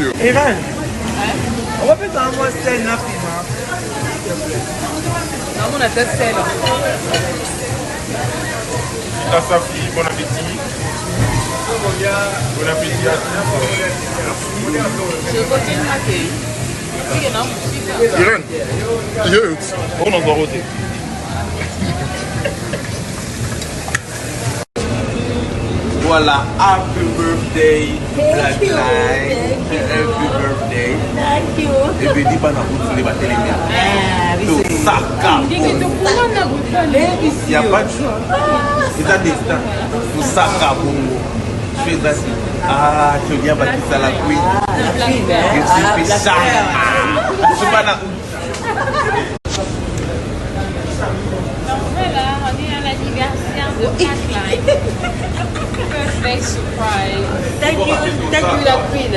délicieux. Iran, on va faire un mot sel, non, non, on a peut sel. La Safi, bon appétit. Bon appétit à tous. Je continue à accueillir. Iran, jeugd. On en va roter. Voilà, happy birthday, Black Light. Happy birthday. Thank you. Et puis, dis pas dans le les bâtiments. Tout ça, il n'y a pas de choix. C'est un destin. Tout ça, je fais ça. Ah, tu viens bâtir ça la pluie. Je suis péchanga. Je suis pas là. Voilà, on est à l'anniversaire de Black Light. Birthday surprise. Thank you la queen.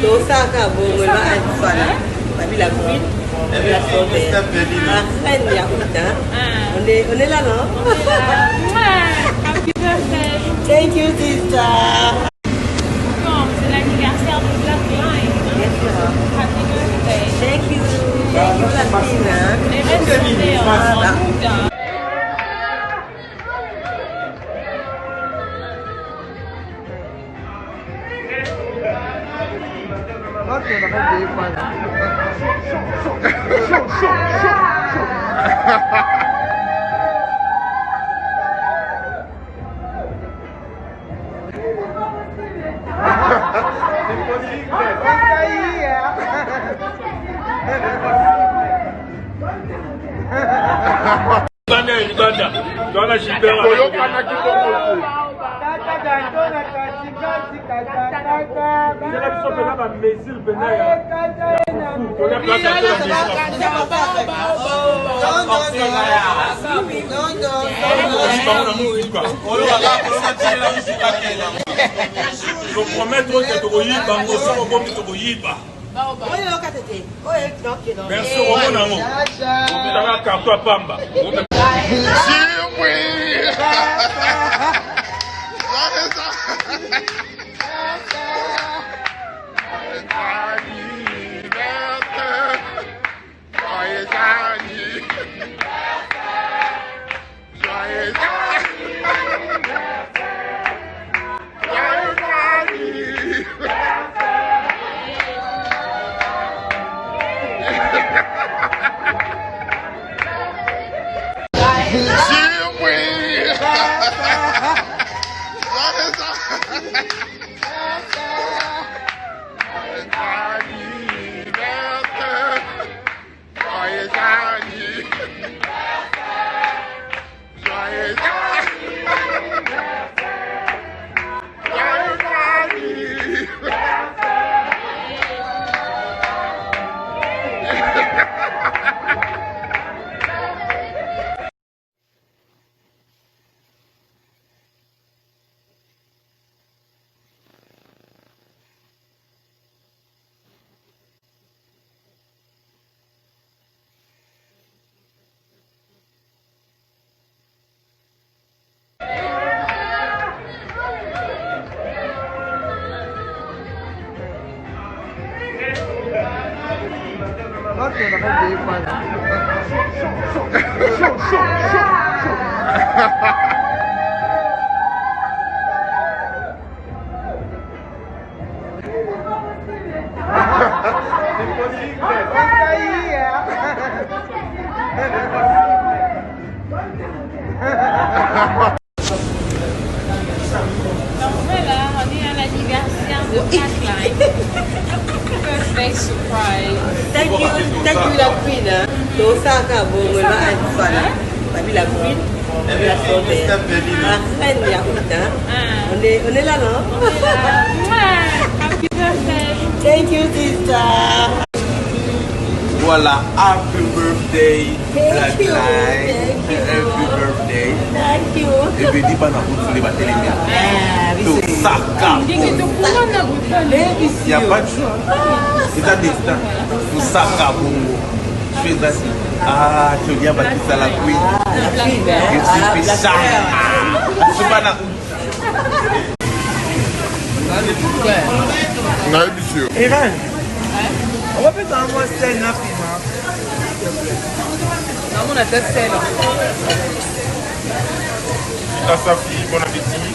Donc ça, on va aller la queen. La reine, il y a on est là, non? Happy birthday. Thank you, sister. Bon, c'est l'anniversaire de Black Light. Happy birthday. Thank you. Thank you, la queen. Les reines sont nées en août. Je promets trop que tu vas merci au monde amour. On va carton à Pamba. Birthday surprise. Thank you la queen. Donc ça, on va aller la queen. La reine, il y a on est là, non? Happy birthday. Thank you, sister. Voilà, happy birthday, Black Light. Happy birthday. Thank you. Et puis, dis pas dans les bâtiments. Tout ça, il n'y a pas de choix. C'est un destin. Tout ça, je fais ça. Ah, tu viens bâtir ça la pluie. Je suis péchanga. Je suis pas là. NOUVEAU THEATRE Ivan, on va faire un mois scène là, Non, on a tête celle. À sa fille, bon appétit.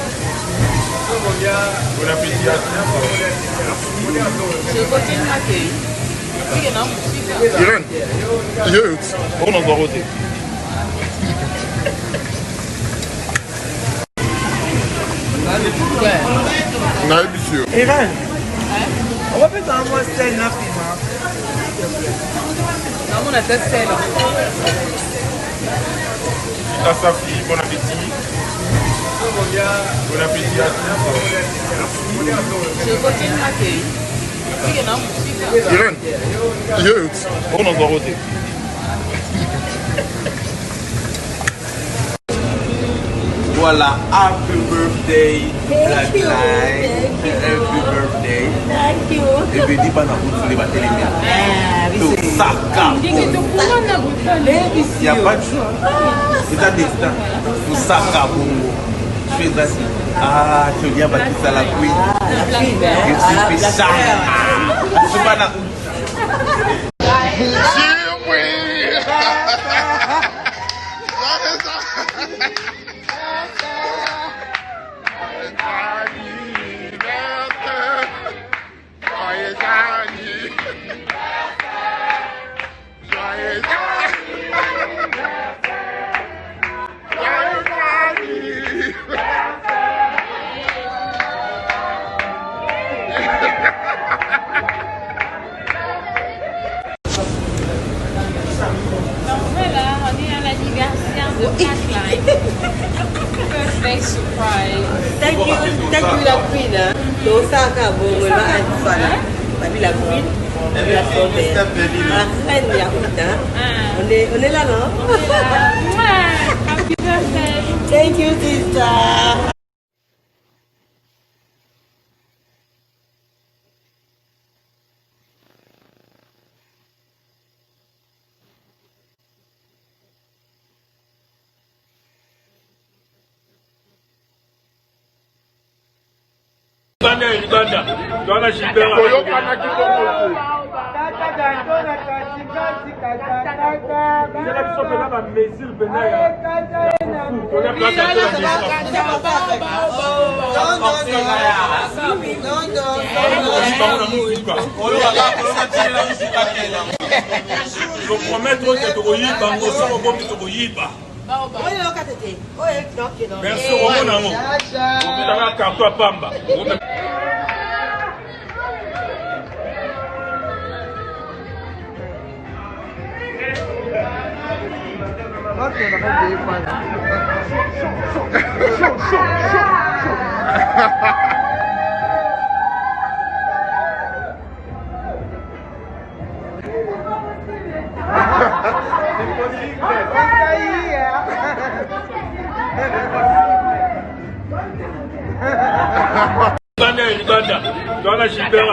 Bon appétit à tous. Je continue d'accueillir. Irene, youth. On en va roter. NOUVEAU THEATRE Ivan, on va faire un mois scène là, Non, on a tête celle. À sa fille, bon appétit. Bon appétit à tous. Je continue d'accueillir. Irene, youth. On en va roter. Voilà, happy birthday, Black Line. Happy birthday. Thank you. Et puis, dis pas dans le batelemia. Tout ça, il n'y a pas de choix. C'est un destin. Tout ça, Kabongo. Je fais ça. Ah, tu viens battre ça la queen. Je suis péchanga. Je suis pas dans Birthday surprise. Thank you la queen. Tosaka bongo ma anfala. Babi la queen. Babi la sorcière. La reine ya Outa. On est là non? Happy birthday. Thank you sister. Uganda, Dwana Shibera. Merci au mon amour. On a un carton à Pamba. Uganda, Dwana Shibera.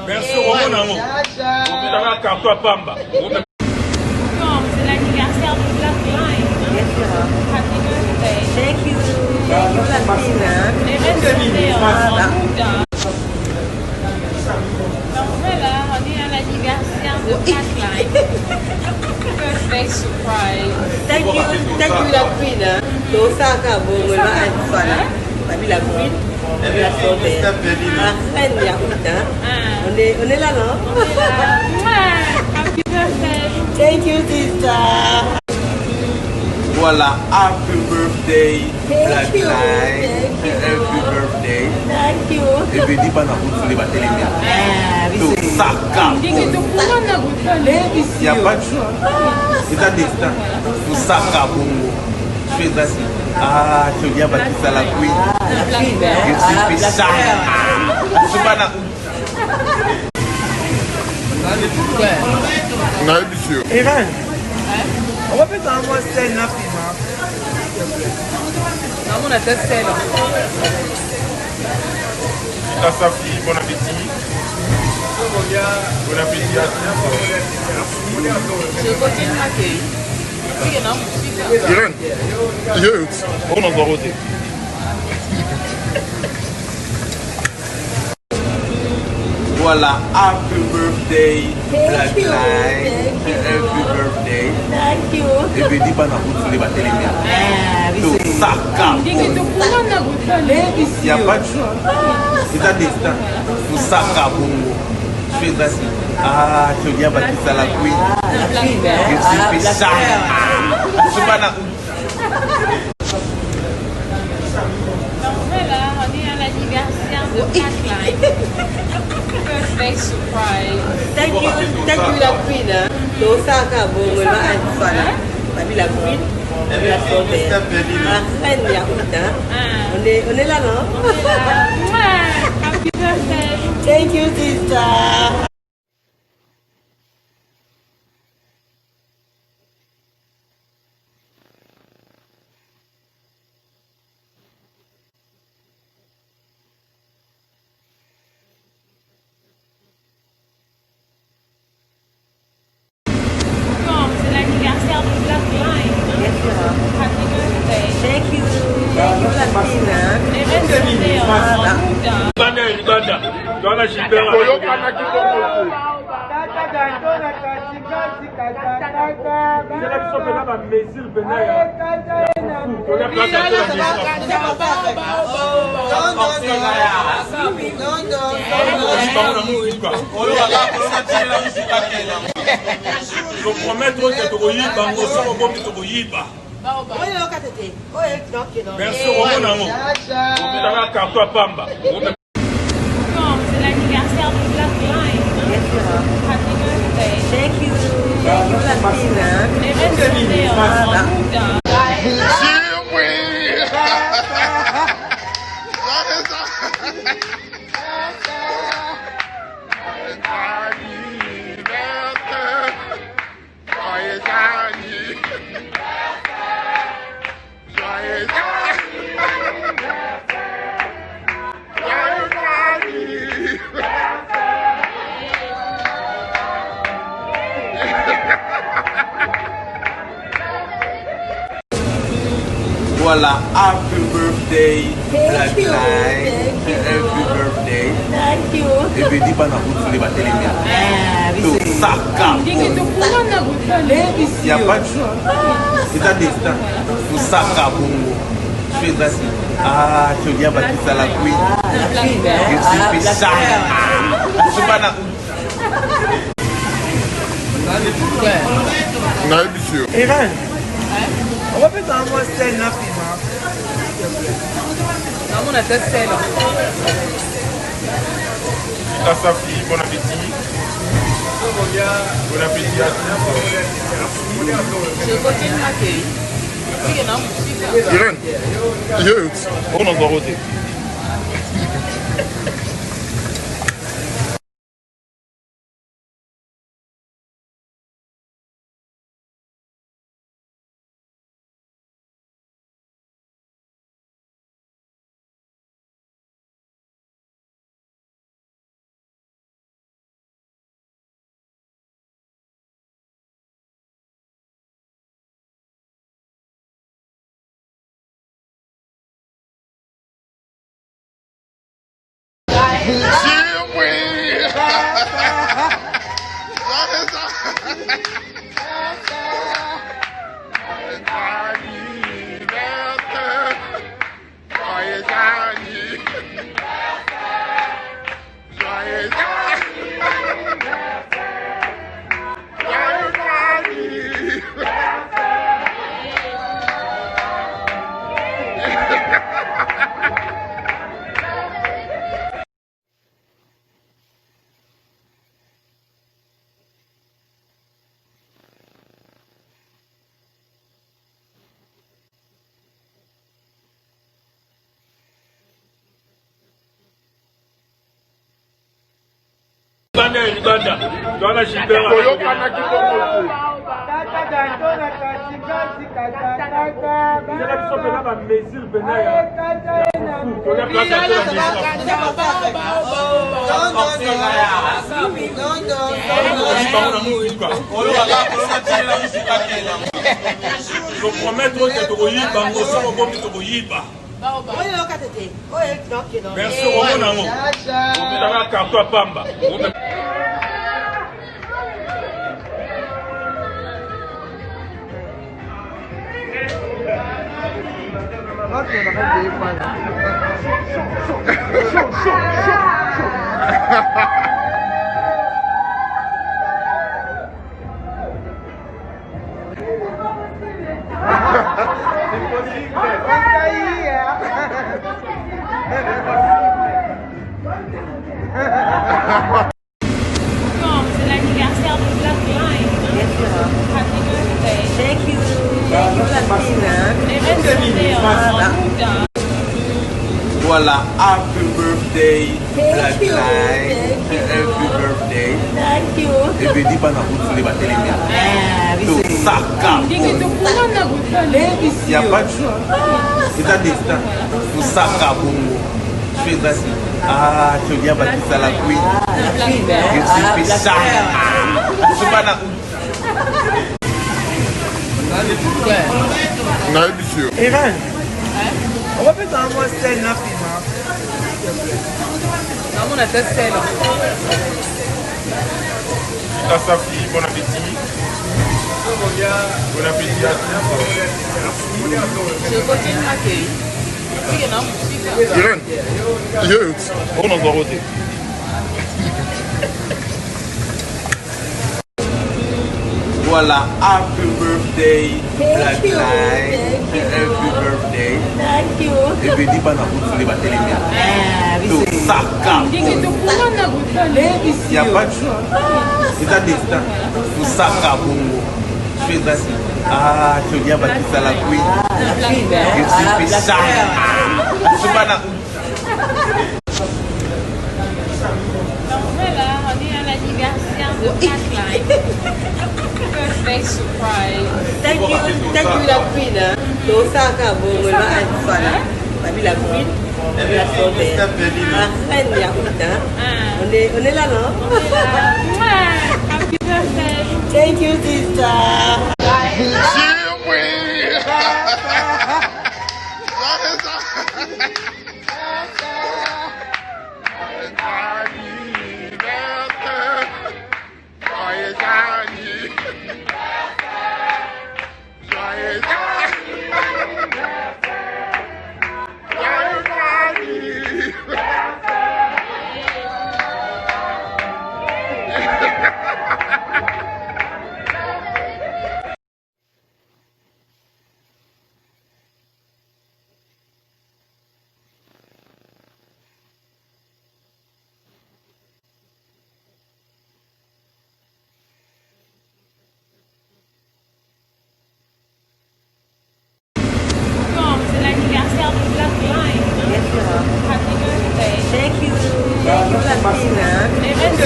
Merci au mon amour. On a un carton à Pamba. C'est l'anniversaire de Black Line. Happy birthday. Thank you. Thank you la queen. Les reines sont en Outa. Donc voilà, on est à l'anniversaire de Black Line. Birthday surprise. Thank you la queen. Tosaka bongo ma anfala. Babi la queen. Babi la sorcière. La reine ya Outa. On est là non? Happy birthday. Thank you sister. Voilà, happy birthday, Black Line. Happy birthday. Thank you. Et puis, dis pas dans le batelemia. Tout ça, il n'y a pas de choix. C'est un destin. Tout ça, Kabongo. Je fais ça. Ah, tu viens battre ça la queen. Je suis péchanga. Je suis pas dans NOUVEAU THEATRE Ivan, On va faire un mot sel, non, piment. Non, on a tête sel. À sa fille, bon appétit. Bon appétit à tous. Je continue à accueillir. Irène, jeugd, on en va roter. Voilà, happy birthday, Black Light. Happy birthday. Thank you. Et puis, dis pas dans le débat télé. Tout ça, il n'y a pas de choix. C'est un destin. Tout ça, Bongo. Je fais ça. Ah, tu viens bâtir ça la couille. Je suis PESHANGA. Je suis pas là. Voilà, on est à l'anniversaire de Black Light. Birthday surprise. Thank you la queen. Donc ça, Bongo, là, la queen. La reine, il y a on est là, non? Happy birthday. Thank you, sister. Bon, c'est l'anniversaire de Black Light. Happy birthday. Thank you la queen. Les restes en Uganda. Dans la Gilbert. Je promets que tu vas merci au monde. Bon, c'est l'anniversaire de Black Light. Happy birthday. Thank you la queen. Les restes en Voilà, happy birthday, Black Light. Happy birthday. Thank you. Et puis, dis pas dans le débat télé. Tout ça, il n'y a pas de choix. C'est un destin. Tout ça, Bongo. Je fais ça. Ah, tu viens bâtir ça la couille. Je suis PESHANGA. Je suis pas là. Irène, on va faire un mot sel, non, piment. Non, on a tête sel. À sa fille, bon appétit. Bon appétit à tous. Je continue à accueillir. Irène, jeugd, on en va roter. Uganda. Dans la Gilbert. C'est l'anniversaire de Black Line. Happy birthday. Thank you. Thank you, Latina. Les reines sont en Bouddha. Voilà, happy birthday, Black you. Line. Thank you. Happy birthday. Thank you. Et puis, dis pas dans vous les batelemia. Tout ça, Ndenge tokulana il n'y a pas de choix. C'est à destin. Tout ça, Bongo. Je fais ça. Ah, tu viens bâtir ça la couille. Je suis PESHANGA. Je suis pas là. Non, monsieur. Ivan, on va faire un mot sel là, Non, on a deux sels. À sa fille, bon appétit. Bon appétit à tous. Je continue à accueillir. Irène, youth, on en doit roter. Voilà, happy birthday, Black Line. Happy birthday. Thank you. Et puis, dis pas dans vous les batelemia. Tout ça, Ndenge tokulana il n'y a pas de choix. C'est à destin. Tout ça, Bongo. Je fais ça. Ah, tu viens bâtir ça la couille. Je suis PESHANGA. Je suis pas là. Donc voilà, on est à l'anniversaire de Black Line. Birthday surprise. Thank you, la queen. Tosaka bongo la anfala. Babi la queen, babi la sorbet. La reine ya Outa. On est là, non? Happy birthday. Thank you, sister. C'est l'anniversaire de Black Line. Happy birthday. Thank you, Latina. Les reines sont en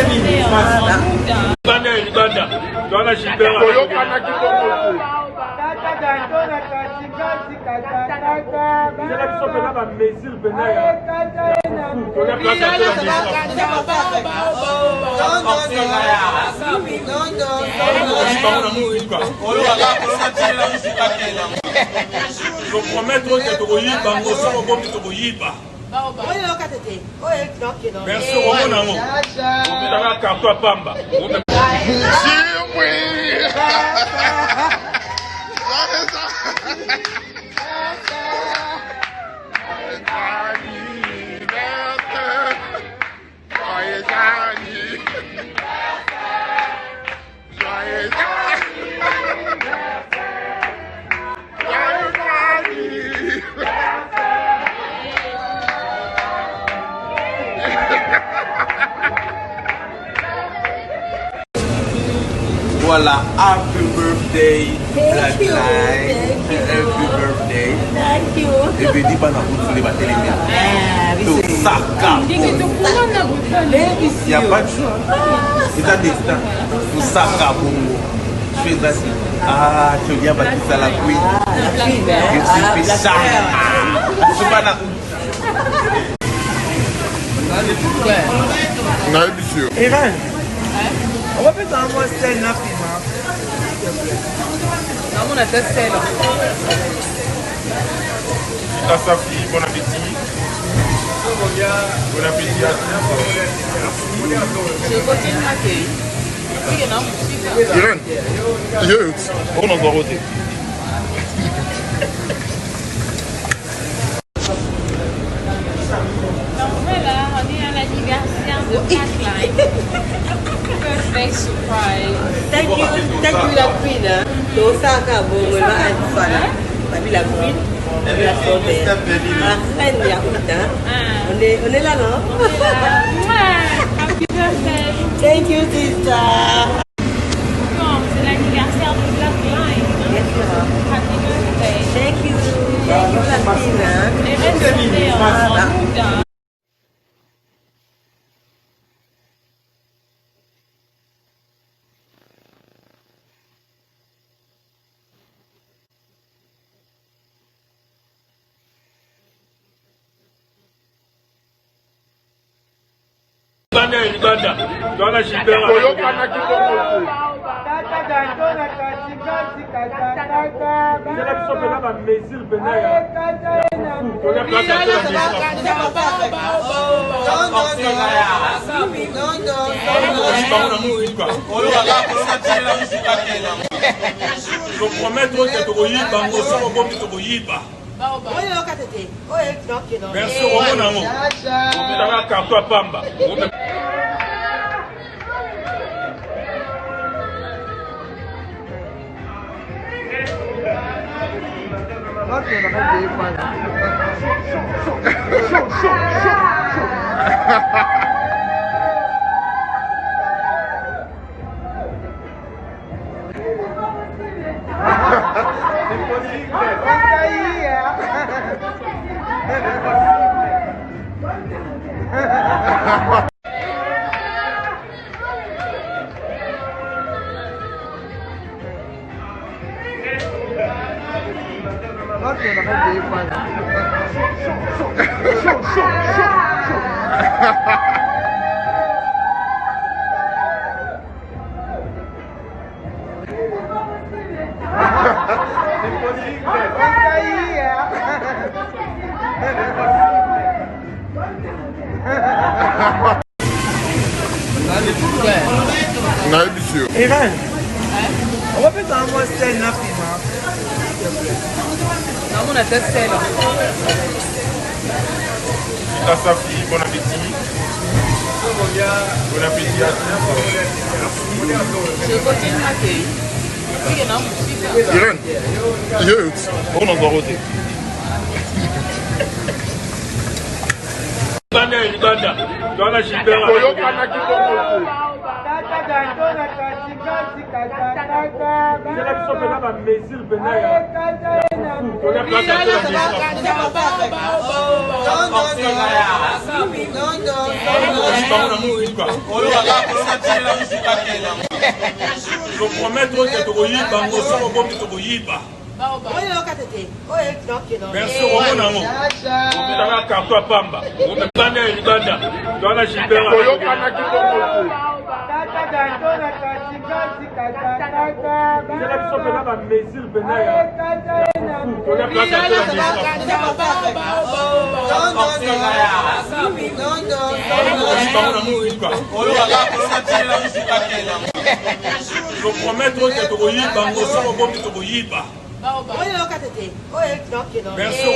Bouddha. Je promets que tu merci au moment. On a carton à Pamba. Voilà, happy birthday, Black Line. Happy birthday. Thank you. Et puis, dis pas dans vous les batelemia. Tout ça, il n'y a pas de choix. C'est à destin. Tout ça, Bongo. Je Je fais ça. Ah, tu viens bâtir ça la queen. Je suis PESHANGA. BUZOBA na NOUVEAU THEATRE Ivan, on va faire un mot style na film. Non, on a testé là. à sa fille, bon appétit. Bon appétit à tous. Je continue à accueillir. Irene, youth, on en doit roter. Donc voilà, on est à l'anniversaire de Blackline. Perfect surprise. Thank you la queen. Tosaka bongo la anfana. Babi la queen. Babi la sorte. La reine ya Outa. On est là non? On est là. Ouais. Happy birthday. Thank you sister. Bon, c'est l'anniversaire de Blackline. Happy birthday. Thank you. Thank you la queen. Les reines sont en mood. Uganda, Dona Chibera. Merci, Ivan, on va faire un mot style na film. Non, on a testé là. À sa fille, bon appétit. Bon appétit à tous. Je continue à accueillir. Irene, youth, on en doit roter. Uganda, Dona Chibera. Merci, Merci,